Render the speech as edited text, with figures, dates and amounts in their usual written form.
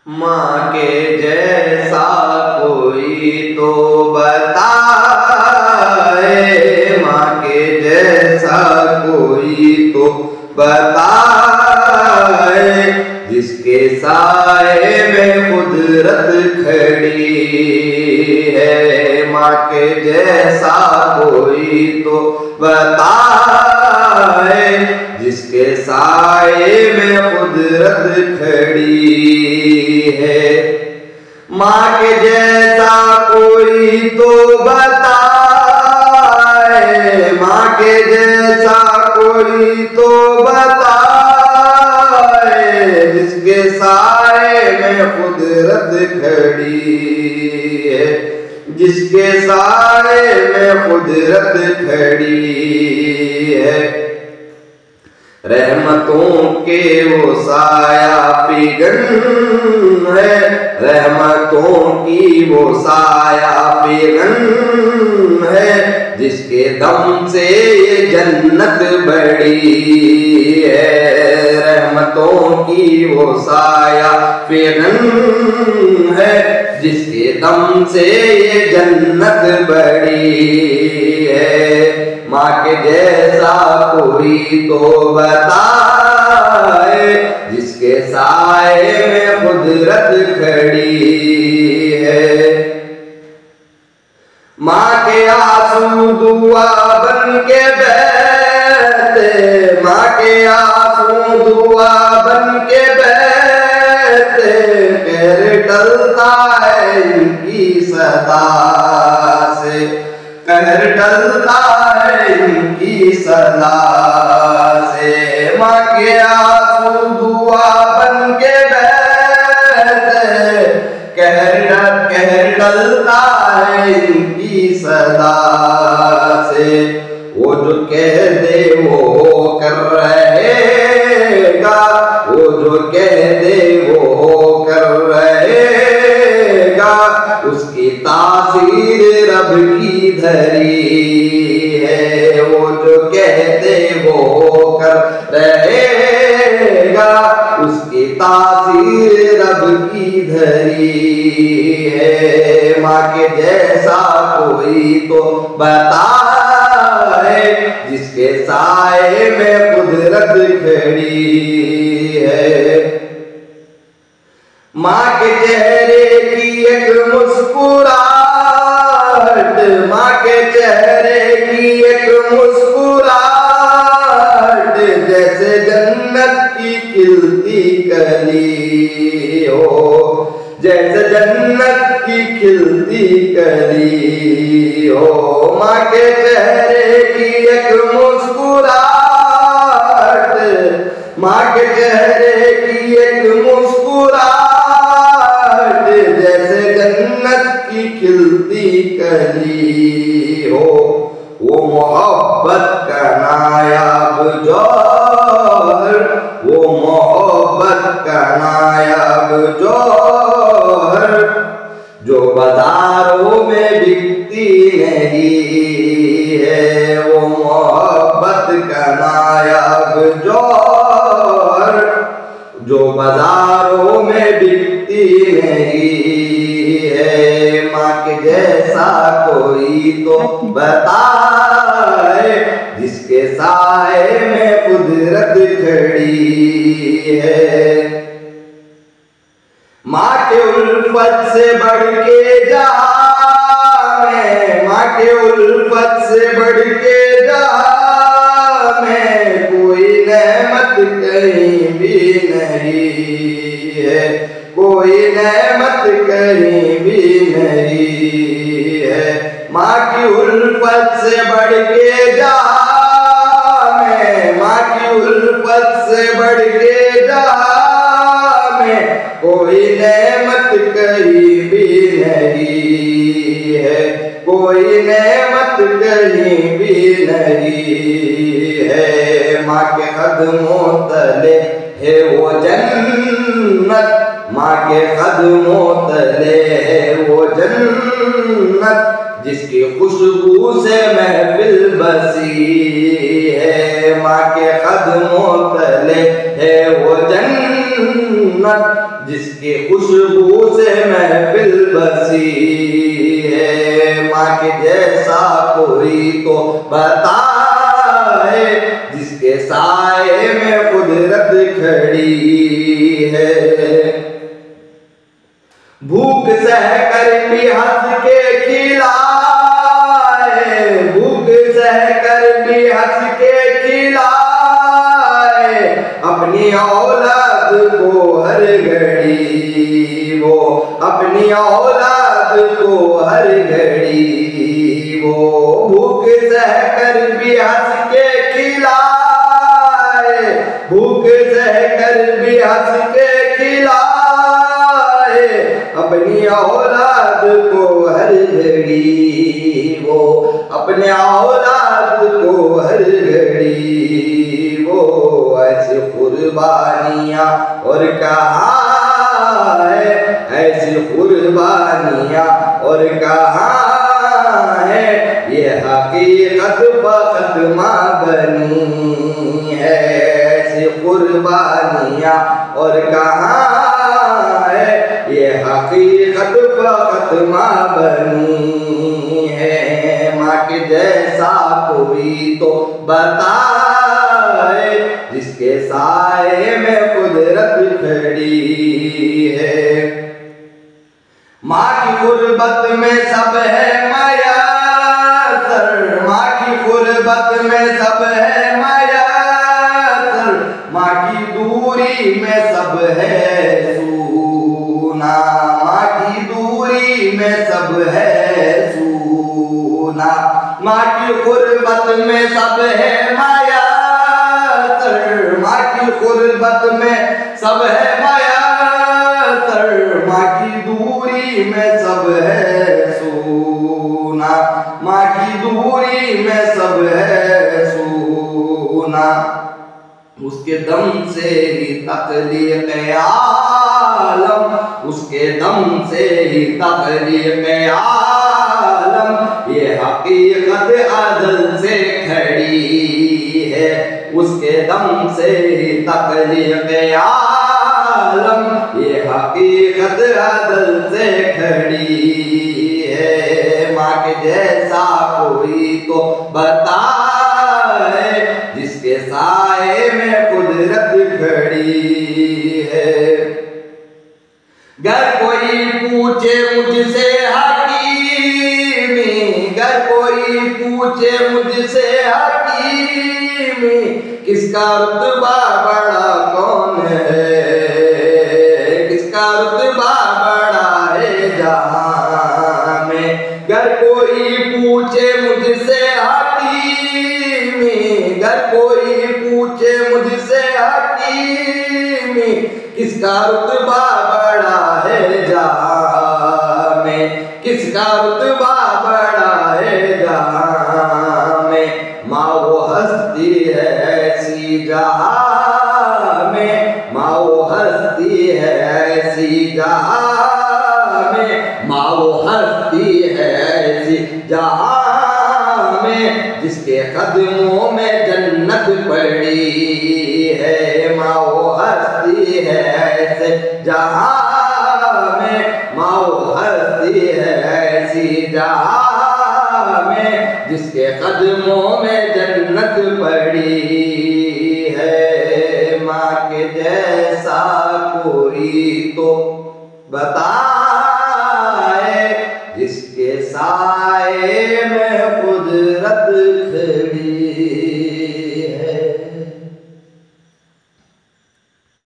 माँ के जैसा कोई तो बताए, माँ के जैसा कोई तो बताए, जिसके साए में कुदरत खड़ी है। माँ के जैसा कोई तो बताए, जिसके साए में कुदरत खड़ी है। माँ के जैसा कोई तो बताए, माँ के जैसा कोई तो बताए, जिसके साए में कुदरत खड़ी है, जिसके साए में कुदरत खड़ी है। रहमतों के वो साया फिगन है, रहमतों की वो साया फिगन है, जिसके दम से ये जन्नत बड़ी है। रहमतों की वो साया फिगन है, जिसके दम से ये जन्नत बड़ी है। माँ के जैसा कोई तो बताए, जिसके साए में कुदरत खड़ी है। माँ के आंसू दुआ बन के बहते, माँ के आंसू दुआ बन के बहते, कहर टलता है इनकी सदा से, कहर टलता है इनकी सदा से। माँ के आंसू दुआ बन के बहते, कहर टलता है इनकी सदा से। वो जो कह दे वो कर रहेगा, वो जो कह दे वो कर रहेगा, उसकी तासीर रब की धरी है। वो जो कह दे वो कर रहेगा, उसकी तासीर रब की धरी है। माँ के जैसा कोई तो बताए, जिसके साए में कुदरत खड़ी है। माँ के चेहरे की एक मुस्कुराहट, माँ के चेहरे की एक मुस्कुराहट, जैसे जन्नत की खिलती कली हो, जैसे जन्नत की खिलती कली हो। माँ के चेहरे की एक मुस्कुराहट, माँ के चेहरे की एक मुस्कुराहट, जैसे जन्नत की खिलती कली हो। वो मोहब्बत का नायाब जौहर, वो मोहब्बत का नायाब जौहर, जो बाजारों में बिकती नहीं है। वो मोहब्बत का नायाब जौहर, जो बाजारों में बिकती नहीं है। माँ के जैसा कोई तो बताए, जिसके साए में कुदरत खड़ी है। माँ के उल्फत से बढ़ के जामे, माँ के उल्फत से बढ़ के जामे, कोई नेमत कहीं भी नहीं है, कोई नेमत कहीं भी नहीं है। माँ की उल्फत से बढ़ के जामे, माँ की उल्फत से बढ़ के जामे, कोई नेमत कहीं भी नहीं है, कोई नेमत कहीं भी नहीं है। माँ के कदमों तले है वो जन्नत, माँ के कदमों तले है वो जन्नत, जिसकी खुशबू से महफिल बसी है। माँ के कदमों तले है वो जन्नत, जिसके खुशबू से महफिल बसी है। माँ के जैसा कोई तो बताए, जिसके साए में कुदरत खड़ी है। भूख सह कर भी हंस के खिलाए, भूख सह कर भी हंस के खिलाए, अपनी औलाद को हर घड़ी वो, अपनी औलाद को हर घड़ी वो। भूख सह कर भी हंस के खिलाए, भूख सह कर भी हंस के खिलाए, अपनी औलाद को हर घड़ी वो, अपने औलाद को हर घड़ी वो। ऐसी कुर्बानियाँ और कहाँ है, ऐसी कुर्बानियाँ और कहाँ है, ये हकीकत फकत माँ बनी है। ऐसी कुर्बानियाँ और कहाँ है, ये हकीकत फकत माँ बनी है। माँ के जैसा कोई तो बताए, जिसके साए में कुदरत खड़ी है। माँ की गुर्बत में सब है मयसर, माँ की गुर्बत में सब है मयसर, माँ की दूरी में सब है सूना, माँ की दूरी में सब है सूना। माँ की गुर्बत में सब है मयसर, माँ की गुर्बत में सब है मयसर, माँ की दूरी में सब है सूना, माँ की दूरी में सब है सूना। उसके दम से ही तख्लीक़ आलम, उसके दम से ही तख्लीक़ आलम, ये हकीकत अज़ल से खड़ी है। उसके दम से ही तख्लीक़ आलम, ये हकीकत अज़ल से खड़ी है। माँ के जैसा कोई तो बताए, जिसके साए में कुदरत खड़ी है। गर कोई पूछे मुझसे हकीमी, गर कोई पूछे मुझसे हकीमी, किसका रुतबा बड़ा कौन है, किसका रुतबा बड़ा है जहां में। गर कोई पूछे मुझसे हकीमी, गर कोई पूछे मुझसे हकीमी, किसका रुतबा बड़ा है जहां में, किसका रुतबा बड़ा है जहां में। माँ वो हस्ती है ऐसी जहां में, माँ वो हस्ती है ऐसी जहां में, माँ वो हस्ती है ऐसी जहां में, जिसके कदमों में जन्नत पड़ी है। माँ वो हस्ती है ऐसे जहां में, माँ वो हस्ती है ऐसी जहां में, जिसके कदमों में जन्नत पड़ी है। माँ के जैसा कोई तो बताए, जिसके साए